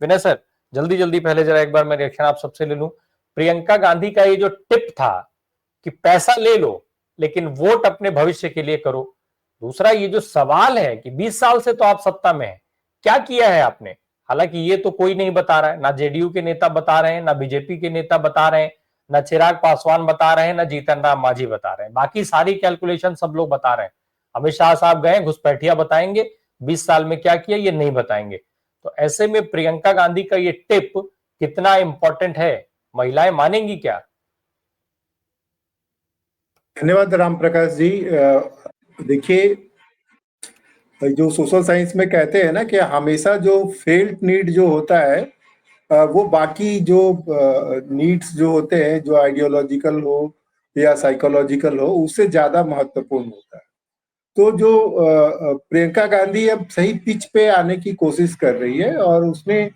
विनय sir, जल्दी जल्दी पहले जरा एक बार मैं रिएक्शन आप सबसे ले लूं। प्रियंका गांधी का ये जो टिप था कि पैसा ले लो लेकिन वोट अपने भविष्य के लिए करो। दूसरा ये जो सवाल है कि 20 साल से तो आप सत्ता में हैं, क्या किया है आपने? हालांकि ये तो कोई नहीं बता रहा है, ना जेडीयू के नेता बता रहे हैं, ना बीजेपी के नेता बता रहे हैं, ना चिराग पासवान बता रहे हैं, ना जीतन राम मांझी बता रहे हैं। बाकी सारी कैलकुलेशन सब लोग बता रहे हैं। अमित शाह साहब गए, घुसपैठिया बताएंगे, 20 साल में क्या किया ये नहीं बताएंगे। तो ऐसे में प्रियंका गांधी का ये टिप कितना इंपॉर्टेंट है, महिलाएं मानेंगी क्या? धन्यवाद राम प्रकाश जी। देखिए, जो सोशल साइंस में कहते हैं ना कि हमेशा जो फेल्ट नीड जो होता है वो बाकी जो नीड्स जो होते हैं, जो आइडियोलॉजिकल हो या साइकोलॉजिकल हो, उससे ज्यादा महत्वपूर्ण होता है। तो जो प्रियंका गांधी अब सही पिच पे आने की कोशिश कर रही है और उसने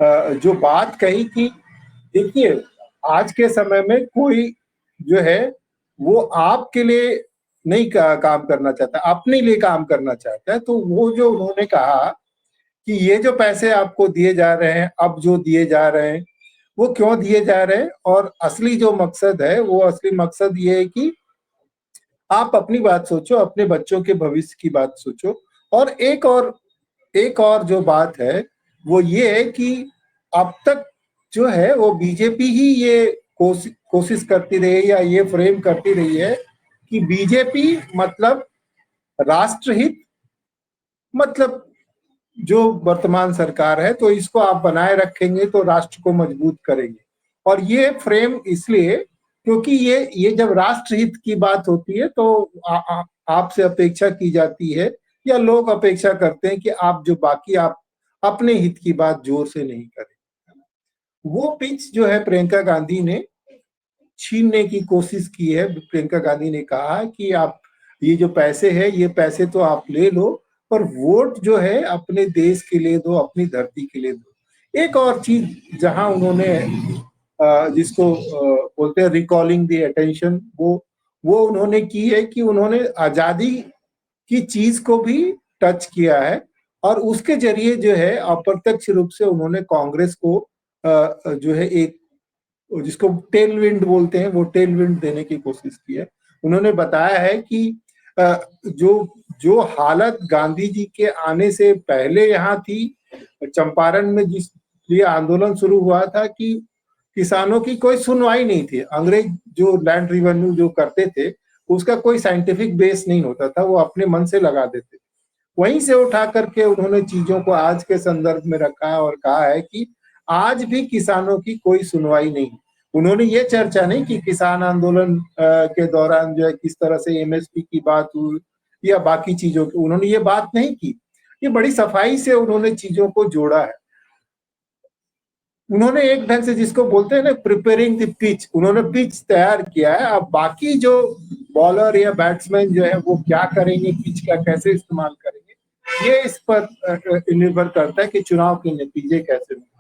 जो बात कही कि देखिए, आज के समय में कोई जो है वो आपके लिए नहीं काम करना चाहता, अपने लिए काम करना चाहता है। तो वो जो उन्होंने कहा कि ये जो पैसे आपको दिए जा रहे हैं, अब जो दिए जा रहे हैं, वो क्यों दिए जा रहे हैं, और असली जो मकसद है, वो असली मकसद ये है कि आप अपनी बात सोचो, अपने बच्चों के भविष्य की बात सोचो। और एक और जो बात है वो ये है कि अब तक जो है वो बीजेपी ही ये कोशिश करती रही है या ये फ्रेम करती रही है कि बीजेपी मतलब राष्ट्रहित, मतलब जो वर्तमान सरकार है तो इसको आप बनाए रखेंगे तो राष्ट्र को मजबूत करेंगे। और ये फ्रेम इसलिए क्योंकि ये जब राष्ट्रहित की बात होती है तो आपसे अपेक्षा की जाती है या लोग अपेक्षा करते हैं कि आप जो बाकी आप अपने हित की बात जोर से नहीं करें। वो पिच जो है प्रियंका गांधी ने छीनने की कोशिश की है। प्रियंका गांधी ने कहा कि आप ये जो पैसे है, ये पैसे तो आप ले लो, पर वोट जो है अपने देश के लिए दो, अपनी धरती के लिए दो। एक और चीज जहां उन्होंने जिसको बोलते हैं रिकॉलिंग द अटेंशन, वो उन्होंने की है कि उन्होंने आजादी की चीज को भी टच किया है और उसके जरिए जो है अप्रत्यक्ष रूप से उन्होंने कांग्रेस को जो है एक जिसको टेल विंड बोलते हैं, वो टेल विंड देने की कोशिश की है। उन्होंने बताया है कि जो जो हालत गांधी जी के आने से पहले यहाँ थी, चंपारण में जिस लिए आंदोलन शुरू हुआ था कि किसानों की कोई सुनवाई नहीं थी, अंग्रेज जो लैंड रिवेन्यू जो करते थे उसका कोई साइंटिफिक बेस नहीं होता था, वो अपने मन से लगा देते। वहीं से उठा करके उन्होंने चीजों को आज के संदर्भ में रखा और कहा है कि आज भी किसानों की कोई सुनवाई नहीं। उन्होंने ये चर्चा नहीं कि किसान आंदोलन के दौरान जो है किस तरह से एमएसपी की बात हुई या बाकी चीजों की, उन्होंने ये बात नहीं की। ये बड़ी सफाई से उन्होंने चीजों को जोड़ा है। उन्होंने एक ढंग से जिसको बोलते हैं ना प्रिपेयरिंग द पिच, उन्होंने पिच तैयार किया है। अब बाकी जो बॉलर या बैट्समैन जो है वो क्या करेंगे, पिच का कैसे इस्तेमाल करेंगे, ये इस पर निर्भर करता है कि चुनाव के नतीजे कैसे होंगे।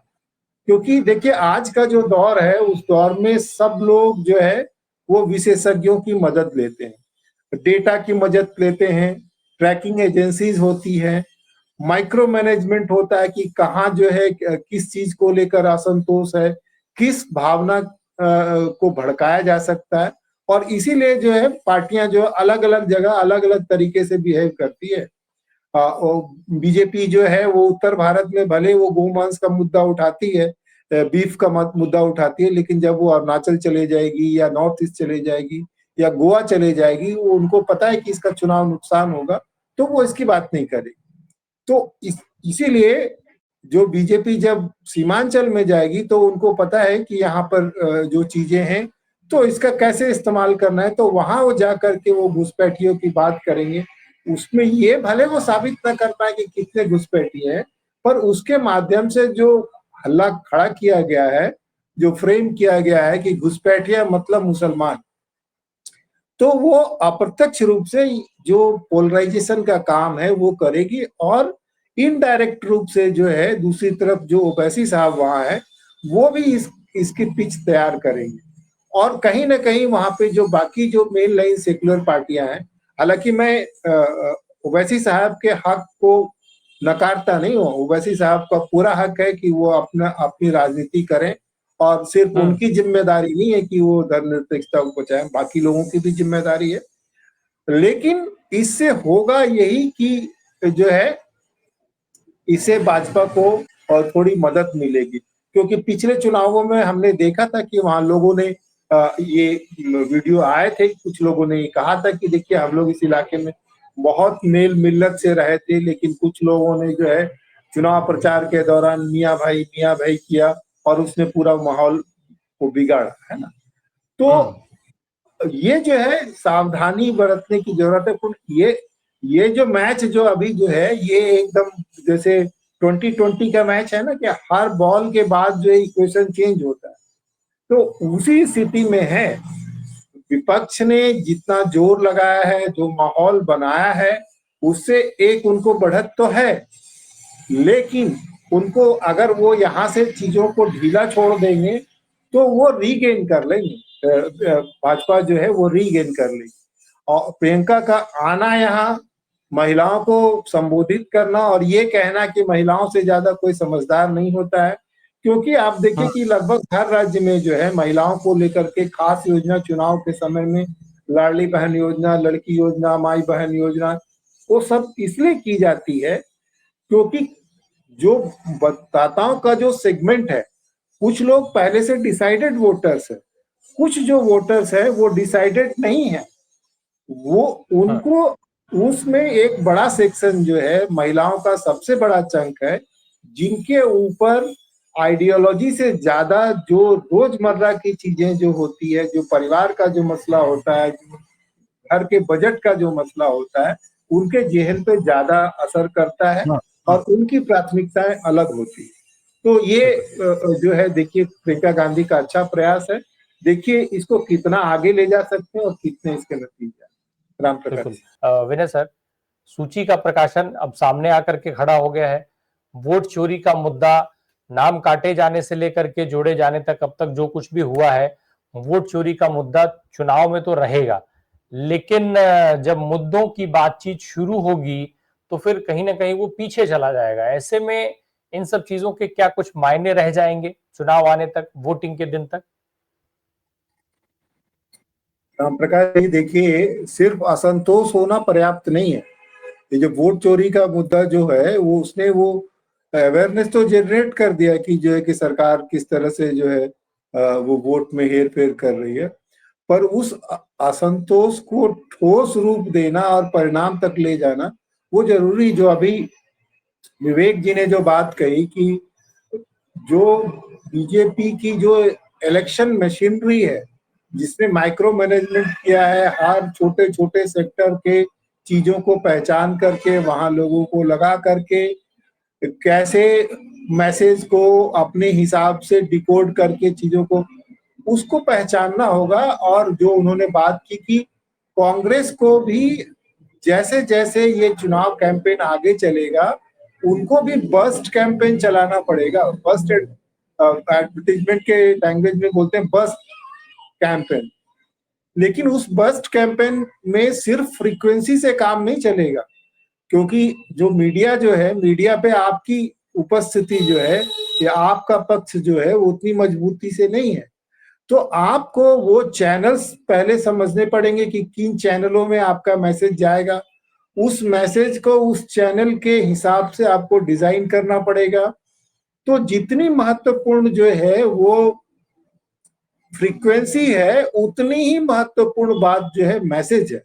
क्योंकि देखिए आज का जो दौर है उस दौर में सब लोग जो है वो विशेषज्ञों की मदद लेते हैं, डेटा की मदद लेते हैं, ट्रैकिंग एजेंसीज होती है, माइक्रो मैनेजमेंट होता है कि कहाँ जो है किस चीज को लेकर असंतोष है, किस भावना को भड़काया जा सकता है। और इसीलिए जो है पार्टियां जो अलग अलग जगह अलग अलग तरीके से बिहेव करती है। बीजेपी जो है वो उत्तर भारत में भले वो गोमांस का मुद्दा उठाती है, बीफ का मुद्दा उठाती है, लेकिन जब वो अरुणाचल चले जाएगी या नॉर्थ ईस्ट चले जाएगी या गोवा चले जाएगी, वो उनको पता है कि इसका चुनाव नुकसान होगा, तो वो इसकी बात नहीं करेगी। तो इसीलिए जो बीजेपी जब सीमांचल में जाएगी तो उनको पता है कि यहाँ पर जो चीजें हैं तो इसका कैसे इस्तेमाल करना है, तो वहां वो जाकर के वो घुसपैठियों की बात करेंगे। उसमें ये भले वो साबित न कर पाए कि कितने घुसपैठी हैं, पर उसके माध्यम से जो हल्ला खड़ा किया गया है, जो फ्रेम किया गया है कि घुसपैठिया मतलब मुसलमान, तो वो अप्रत्यक्ष रूप से जो पोलराइजेशन का काम है वो करेगी। और इनडायरेक्ट रूप से जो है दूसरी तरफ जो ओवैसी साहब वहां है वो भी इसकी पिच तैयार करेंगे। और कहीं ना कहीं वहां पे जो बाकी जो मेन लाइन सेक्युलर पार्टियां हैं, हालांकि मैं ओवैसी साहब के हक को नकारता नहीं हूँ। ओवैसी साहब का पूरा हक है कि वो अपनी राजनीति करें और सिर्फ उनकी जिम्मेदारी नहीं है कि वो धर्मनिरपेक्षता को बचाएं, बाकी लोगों की भी जिम्मेदारी है। लेकिन इससे होगा यही कि जो है इससे भाजपा को और थोड़ी मदद मिलेगी, क्योंकि पिछले चुनावों में हमने देखा था कि वहां लोगों ने ये वीडियो आए थे, कुछ लोगों ने कहा था कि देखिए हम लोग इस इलाके में बहुत मेल मिल्लत से रहे थे, लेकिन कुछ लोगों ने जो है चुनाव प्रचार के दौरान मियाँ भाई किया और उसने पूरा माहौल को बिगाड़ा, है ना। तो ये जो है सावधानी बरतने की जरूरत है। ये जो मैच जो अभी जो है ये एकदम जैसे 2020 का मैच है ना, कि हर बॉल के बाद जो है इक्वेशन चेंज होता है, तो उसी स्थिति में है। विपक्ष ने जितना जोर लगाया है, जो माहौल बनाया है, उससे एक उनको बढ़त तो है, लेकिन उनको अगर वो यहाँ से चीजों को ढीला छोड़ देंगे तो वो रीगेन कर लेंगे, भाजपा जो है वो रीगेन कर लेगी। और प्रियंका का आना यहाँ, महिलाओं को संबोधित करना और ये कहना कि महिलाओं से ज्यादा कोई समझदार नहीं होता है, क्योंकि आप देखिए कि लगभग हर राज्य में जो है महिलाओं को लेकर के खास योजना चुनाव के समय में, लाडली बहन योजना, लड़की योजना, माई बहन योजना, वो सब इसलिए की जाती है क्योंकि जो मतदाताओं का जो सेगमेंट है, कुछ लोग पहले से डिसाइडेड वोटर्स है, कुछ जो वोटर्स है वो डिसाइडेड नहीं है। वो उनको उसमें एक बड़ा सेक्शन जो है महिलाओं का सबसे बड़ा चंक है, जिनके ऊपर आइडियोलॉजी से ज्यादा जो रोजमर्रा की चीजें जो होती है, जो परिवार का जो मसला होता है, जो घर के बजट का जो मसला होता है, उनके जेहन पे ज्यादा असर करता है और उनकी प्राथमिकताएं अलग होती है। तो ये जो है देखिए प्रियंका गांधी का अच्छा प्रयास है। देखिए इसको कितना आगे ले जा सकते हैं और कितने इसके नतीजे। राम बिल्कुल। प्रकाश। विनय सर, सूची का प्रकाशन अब सामने आकर के खड़ा हो गया है। वोट चोरी का मुद्दा नाम काटे जाने से लेकर के जोड़े जाने तक अब तक जो कुछ भी हुआ है, वोट चोरी का मुद्दा चुनाव में तो रहेगा, लेकिन जब मुद्दों की बातचीत शुरू होगी तो फिर कहीं ना कहीं वो पीछे चला जाएगा। ऐसे में इन सब चीजों के क्या कुछ मायने रह जाएंगे चुनाव आने तक, वोटिंग के दिन तक? राम प्रकाश जी, देखिए सिर्फ असंतोष होना पर्याप्त नहीं है। ये जो वोट चोरी का मुद्दा जो है वो उसने वो अवेयरनेस तो जनरेट कर दिया कि जो है कि सरकार किस तरह से जो है वो वोट में हेर फेर कर रही है, पर उस असंतोष को ठोस रूप देना और परिणाम तक ले जाना वो जरूरी। जो अभी विवेक जी ने जो बात कही कि जो बीजेपी की जो इलेक्शन मशीनरी है, जिसने माइक्रो मैनेजमेंट किया है, हर छोटे छोटे सेक्टर के चीजों को पहचान करके वहां लोगों को लगा करके कैसे मैसेज को अपने हिसाब से डिकोड करके चीजों को, उसको पहचानना होगा। और जो उन्होंने बात की कि कांग्रेस को भी जैसे जैसे ये चुनाव कैंपेन आगे चलेगा, उनको भी बस्ट कैंपेन चलाना पड़ेगा। बस्ट एडवर्टीजमेंट के लैंग्वेज में बोलते हैं बस्ट कैंपेन। लेकिन उस बस्ट कैंपेन में सिर्फ फ्रीक्वेंसी से काम नहीं चलेगा, क्योंकि जो मीडिया जो है, मीडिया पे आपकी उपस्थिति जो है या आपका पक्ष जो है वो उतनी मजबूती से नहीं है। तो आपको वो चैनल्स पहले समझने पड़ेंगे कि किन चैनलों में आपका मैसेज जाएगा। उस मैसेज को उस चैनल के हिसाब से आपको डिजाइन करना पड़ेगा। तो जितनी महत्वपूर्ण जो है वो फ्रीक्वेंसी है, उतनी ही महत्वपूर्ण बात जो है मैसेज है,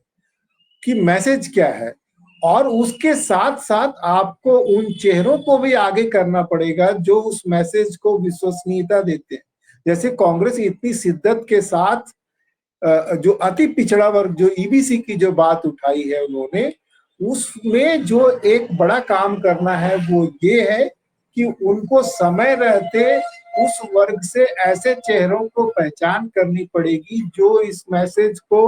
कि मैसेज क्या है। और उसके साथ साथ आपको उन चेहरों को भी आगे करना पड़ेगा जो उस मैसेज को विश्वसनीयता देते हैं। जैसे कांग्रेस इतनी शिद्दत के साथ जो अति पिछड़ा वर्ग, जो ईबीसी की जो बात उठाई है उन्होंने, उसमें जो एक बड़ा काम करना है वो ये है कि उनको समय रहते उस वर्ग से ऐसे चेहरों को पहचान करनी पड़ेगी जो इस मैसेज को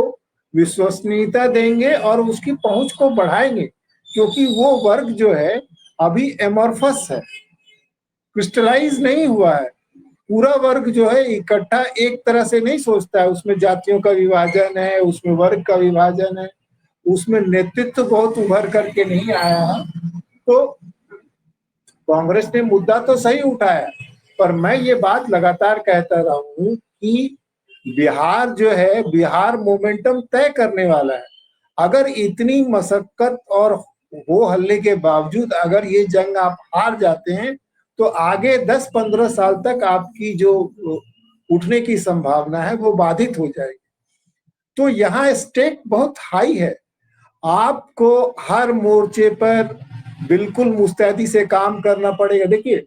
विश्वसनीयता देंगे और उसकी पहुंच को बढ़ाएंगे। क्योंकि वो वर्ग जो है अभी एमॉर्फस है, क्रिस्टलाइज नहीं हुआ है। पूरा वर्ग जो है इकट्ठा एक तरह से नहीं सोचता है, उसमें जातियों का विभाजन है, उसमें वर्ग का विभाजन है, उसमें नेतृत्व बहुत उभर करके नहीं आया है। तो कांग्रेस ने मुद्दा तो सही उठाया, पर मैं ये बात लगातार कहता रहा हूं कि बिहार जो है, बिहार मोमेंटम तय करने वाला है। अगर इतनी मशक्कत और हो हल्ले के बावजूद अगर ये जंग आप हार जाते हैं, तो आगे 10-15 साल तक आपकी जो उठने की संभावना है वो बाधित हो जाएगी। तो यहाँ स्टेक बहुत हाई है। आपको हर मोर्चे पर बिल्कुल मुस्तैदी से काम करना पड़ेगा। देखिए,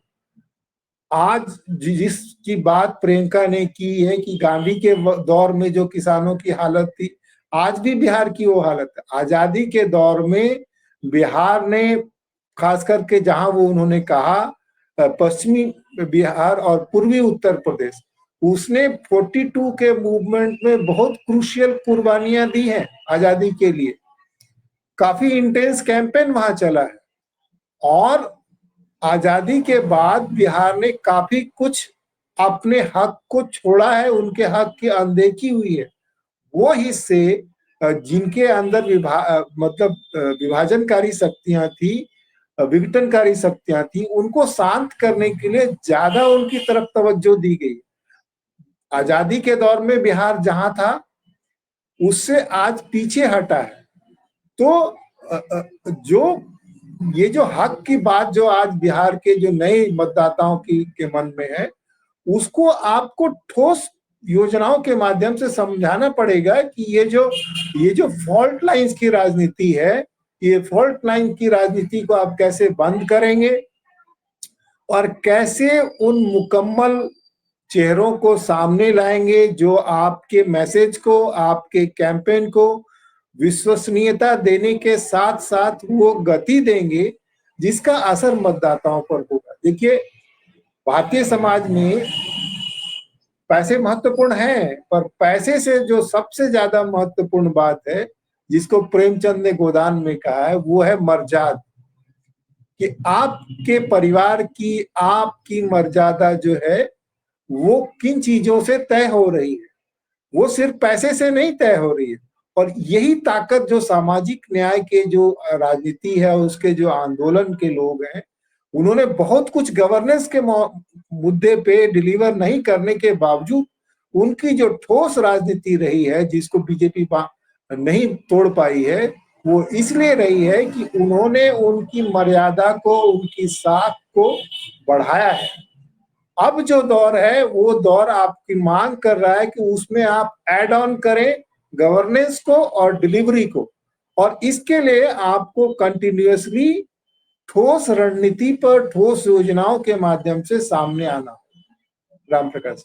आज जिसकी बात प्रियंका ने की है कि गांधी के दौर में जो किसानों की हालत थी, आज भी बिहार की वो हालत है। आजादी के दौर में बिहार ने, खास करके जहां वो उन्होंने कहा पश्चिमी बिहार और पूर्वी उत्तर प्रदेश, उसने 42 के मूवमेंट में बहुत क्रूशियल कुर्बानियां दी हैं आजादी के लिए। काफी इंटेंस कैंपेन वहां चला है और आजादी के बाद बिहार ने काफी कुछ अपने हक को छोड़ा है, उनके हक की अनदेखी हुई है। वो हिस्से जिनके अंदर विभाजनकारी शक्तियां थी, विघटनकारी शक्तियां थी, उनको शांत करने के लिए ज्यादा उनकी तरफ तवज्जो दी गई। आजादी के दौर में बिहार जहां था उससे आज पीछे हटा है। तो जो ये जो हक की बात जो आज बिहार के जो नए मतदाताओं के मन में है, उसको आपको ठोस योजनाओं के माध्यम से समझाना पड़ेगा कि ये जो फॉल्ट लाइंस की राजनीति है, ये फॉल्ट लाइन की राजनीति को आप कैसे बंद करेंगे और कैसे उन मुकम्मल चेहरों को सामने लाएंगे जो आपके मैसेज को, आपके कैंपेन को विश्वसनीयता देने के साथ साथ वो गति देंगे जिसका असर मतदाताओं पर होगा। देखिए, भारतीय समाज में पैसे महत्वपूर्ण हैं, पर पैसे से जो सबसे ज्यादा महत्वपूर्ण बात है, जिसको प्रेमचंद ने गोदान में कहा है, वो है मर्यादा। कि आपके परिवार की, आपकी मर्यादा जो है वो किन चीजों से तय हो रही है, वो सिर्फ पैसे से नहीं तय हो रही है। और यही ताकत जो सामाजिक न्याय के जो राजनीति है, उसके जो आंदोलन के लोग हैं, उन्होंने बहुत कुछ गवर्नेंस के मुद्दे पे डिलीवर नहीं करने के बावजूद उनकी जो ठोस राजनीति रही है, जिसको बीजेपी नहीं तोड़ पाई है, वो इसलिए रही है कि उन्होंने उनकी मर्यादा को, उनकी साख को बढ़ाया है। अब जो दौर है वो दौर आपकी मांग कर रहा है कि उसमें आप ऐड ऑन करें गवर्नेंस को और डिलीवरी को, और इसके लिए आपको कंटिन्यूअसली ठोस रणनीति पर, ठोस योजनाओं के माध्यम से सामने आना। राम प्रकाश।